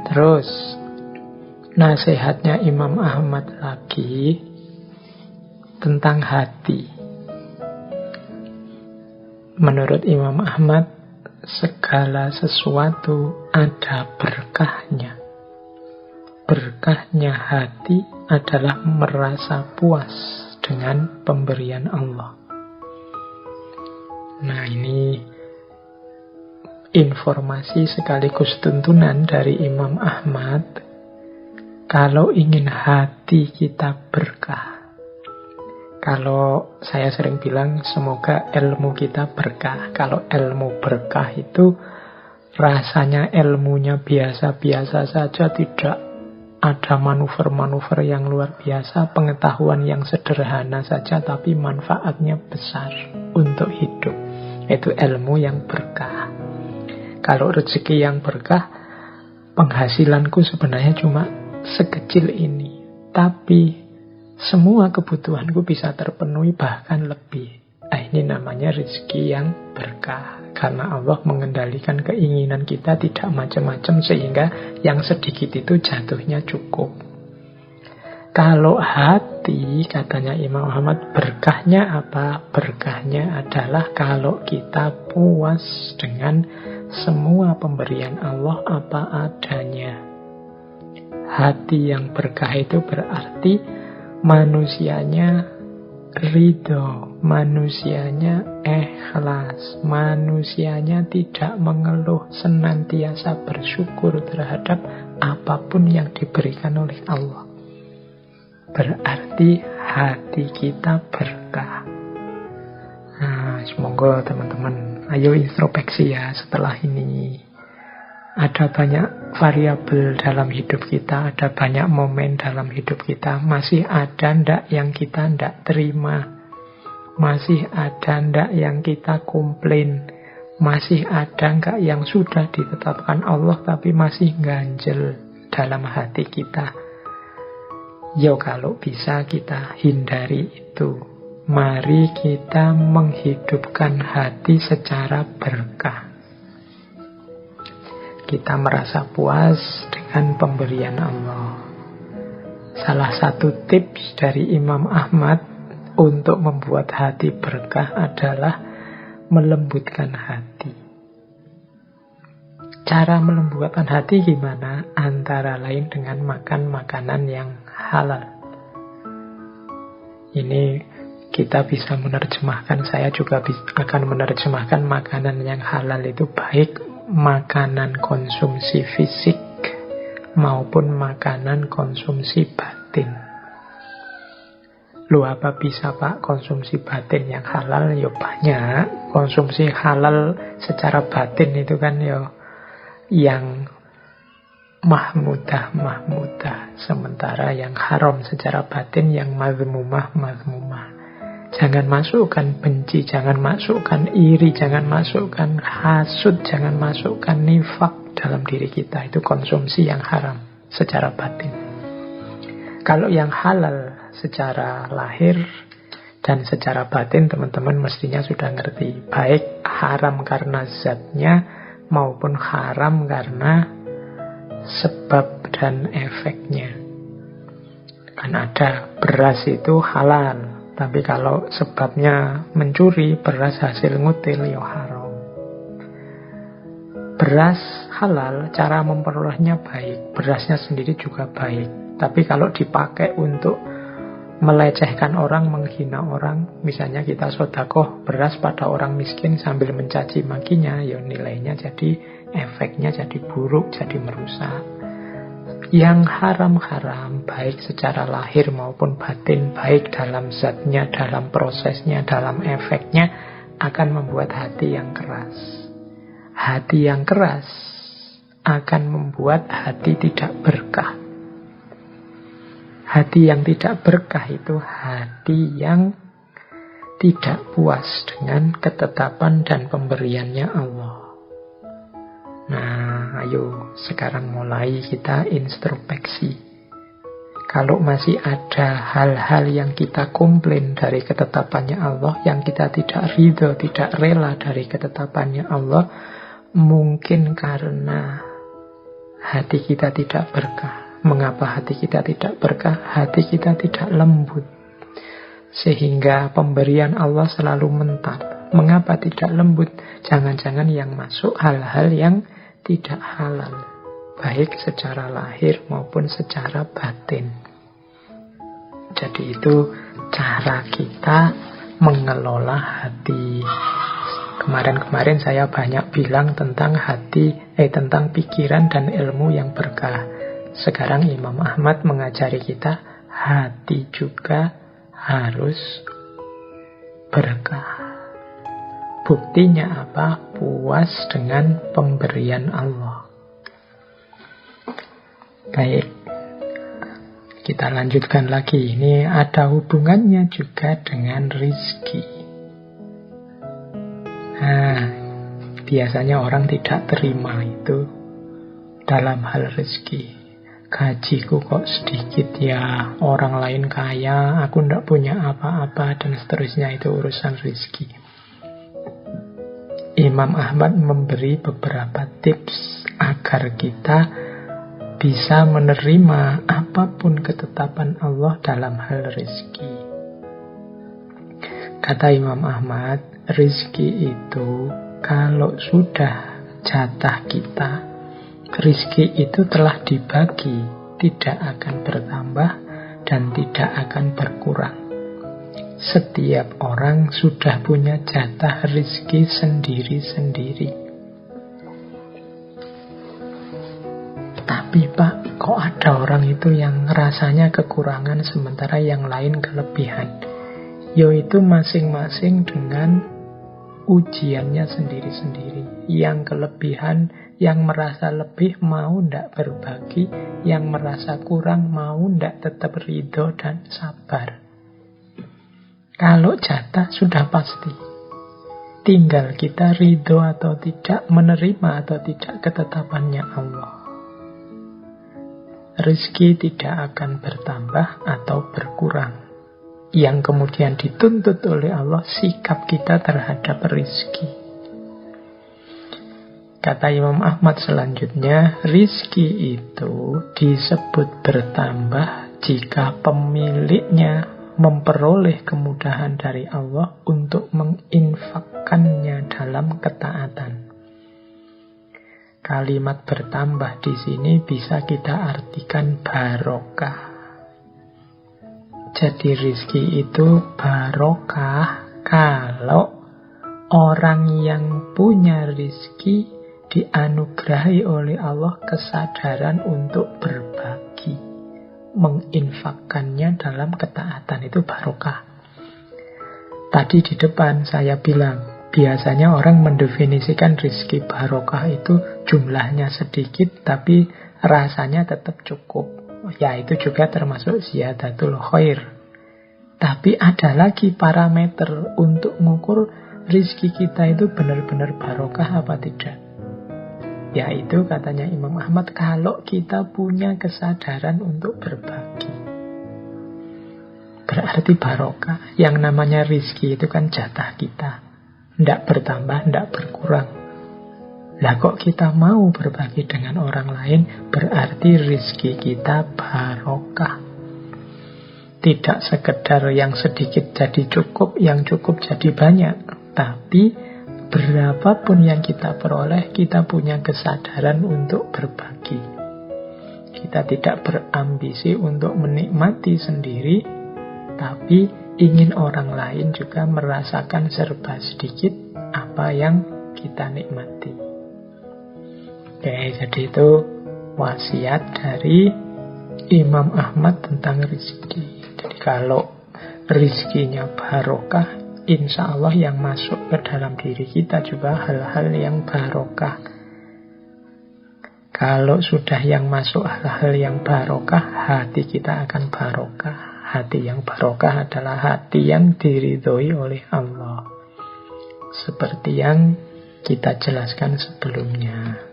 Terus nasihatnya Imam Ahmad lagi tentang hati. Menurut Imam Ahmad, segala sesuatu ada berkahnya. Berkahnya hati adalah merasa puas dengan pemberian Allah. Nah, ini informasi sekaligus tuntunan dari Imam Ahmad. Kalau ingin hati kita berkah, kalau saya sering bilang semoga ilmu kita berkah. Kalau ilmu berkah itu rasanya ilmunya biasa-biasa saja, tidak ada manuver-manuver yang luar biasa, pengetahuan yang sederhana saja, tapi manfaatnya besar untuk hidup. Itu ilmu yang berkah. Kalau rezeki yang berkah, penghasilanku sebenarnya cuma sekecil ini, tapi semua kebutuhanku bisa terpenuhi, bahkan lebih. Nah, ini namanya rezeki yang berkah. Karena Allah mengendalikan keinginan kita tidak macam-macam, sehingga yang sedikit itu jatuhnya cukup. Kalau hati, katanya Imam Ahmad, berkahnya apa? Berkahnya adalah kalau kita puas dengan semua pemberian Allah apa adanya. Hati yang berkah itu berarti manusianya ridho, manusianya ikhlas, manusianya tidak mengeluh, senantiasa bersyukur terhadap apapun yang diberikan oleh Allah. Berarti hati kita berkah. Nah, semoga teman-teman ayo introspeksi ya setelah ini. Ada banyak variabel dalam hidup kita, ada banyak momen dalam hidup kita. Masih ada ndak yang kita ndak terima? Masih ada ndak yang kita komplain? Masih ada nggak yang sudah ditetapkan Allah tapi masih ganjel dalam hati kita? Yo, kalau bisa kita hindari itu. Mari kita menghidupkan hati secara berkah. Kita merasa puas dengan pemberian Allah. Salah satu tips dari Imam Ahmad untuk membuat hati berkah adalah melembutkan hati. Cara melembutkan hati gimana? Antara lain dengan makan makanan yang halal. Ini kita bisa menerjemahkan, saya juga akan menerjemahkan makanan yang halal itu baik makanan konsumsi fisik maupun makanan konsumsi batin. Lu apa bisa Pak konsumsi batin yang halal? Ya banyak. Konsumsi halal secara batin itu kan ya yang mahmudah. Sementara yang haram secara batin yang mazmumah. Jangan masukkan benci, jangan masukkan iri, jangan masukkan hasud, jangan masukkan nifak dalam diri kita. Itu konsumsi yang haram secara batin. Kalau yang halal secara lahir dan secara batin, teman-teman mestinya sudah ngerti. Baik haram karena zatnya maupun haram karena sebab dan efeknya. Kan ada beras itu halal, tapi kalau sebabnya mencuri, beras hasil ngutil, ya haram. Beras halal, cara memperolehnya baik. Berasnya sendiri juga baik. Tapi kalau dipakai untuk melecehkan orang, menghina orang, misalnya kita sedekah beras pada orang miskin sambil mencaci makinya, ya nilainya jadi, efeknya jadi buruk, jadi merusak. Yang haram-haram, baik secara lahir maupun batin, baik dalam zatnya, dalam prosesnya, dalam efeknya, akan membuat hati yang keras. Hati yang keras akan membuat hati tidak berkah. Hati yang tidak berkah itu hati yang tidak puas dengan ketetapan dan pemberiannya Allah. Nah, ayo sekarang mulai kita introspeksi. Kalau masih ada hal-hal yang kita komplain dari ketetapannya Allah, yang kita tidak ridho, tidak rela dari ketetapannya Allah, mungkin karena hati kita tidak berkah. Mengapa hati kita tidak berkah? Hati kita tidak lembut. Sehingga pemberian Allah selalu mental. Mengapa tidak lembut? Jangan-jangan yang masuk hal-hal yang tidak halal, baik secara lahir maupun secara batin. Jadi itu cara kita mengelola hati. Kemarin-kemarin saya banyak bilang tentang hati, tentang pikiran dan ilmu yang berkah. Sekarang Imam Ahmad mengajari kita hati juga harus berkah. Buktinya apa? Puas dengan pemberian Allah. Baik, kita lanjutkan lagi. Ini ada hubungannya juga dengan rizki. Nah, biasanya orang tidak terima itu dalam hal rizki. Gajiku kok sedikit ya, orang lain kaya, aku tidak punya apa-apa, dan seterusnya. Itu urusan rizki. Imam Ahmad memberi beberapa tips agar kita bisa menerima apapun ketetapan Allah dalam hal rizki. Kata Imam Ahmad, rizki itu kalau sudah jatah kita, rizki itu telah dibagi, tidak akan bertambah dan tidak akan berkurang. Setiap orang sudah punya jatah rizki sendiri-sendiri. Tapi Pak, kok ada orang itu yang rasanya kekurangan sementara yang lain kelebihan? Yaitu masing-masing dengan ujiannya sendiri-sendiri. Yang kelebihan, yang merasa lebih mau ndak berbagi, yang merasa kurang mau ndak tetap ridho dan sabar. Kalau jatah sudah pasti. Tinggal kita ridho atau tidak, menerima atau tidak ketetapannya Allah. Rizki tidak akan bertambah atau berkurang. Yang kemudian dituntut oleh Allah sikap kita terhadap rizki. Kata Imam Ahmad selanjutnya, rizki itu disebut bertambah jika pemiliknya memperoleh kemudahan dari Allah untuk menginfakkannya dalam ketaatan. Kalimat bertambah di sini bisa kita artikan barokah. Jadi rizki itu barokah kalau orang yang punya rizki dianugerahi oleh Allah kesadaran untuk berbagi, menginfakkannya dalam ketaatan. Itu barokah. Tadi di depan saya bilang, biasanya orang mendefinisikan rizki barokah itu jumlahnya sedikit tapi rasanya tetap cukup. Ya, itu juga termasuk ziyadatul khair. Tapi ada lagi parameter untuk mengukur rizki kita itu benar-benar barokah apa tidak. Yaitu katanya Imam Ahmad, kalau kita punya kesadaran untuk berbagi, berarti barokah. Yang namanya rizki itu kan jatah kita, tidak bertambah, tidak berkurang. Lah kok kita mau berbagi dengan orang lain, berarti rizki kita barokah. Tidak sekedar yang sedikit jadi cukup, yang cukup jadi banyak, tapi berapapun yang kita peroleh, kita punya kesadaran untuk berbagi. Kita tidak berambisi untuk menikmati sendiri, tapi ingin orang lain juga merasakan serba sedikit apa yang kita nikmati. Oke, jadi itu wasiat dari Imam Ahmad tentang rizki. Jadi kalau rizkinya barokah, insya Allah yang masuk ke dalam diri kita juga hal-hal yang barokah. Kalau sudah yang masuk hal-hal yang barokah, hati kita akan barokah. Hati yang barokah adalah hati yang diridhoi oleh Allah. Seperti yang kita jelaskan sebelumnya.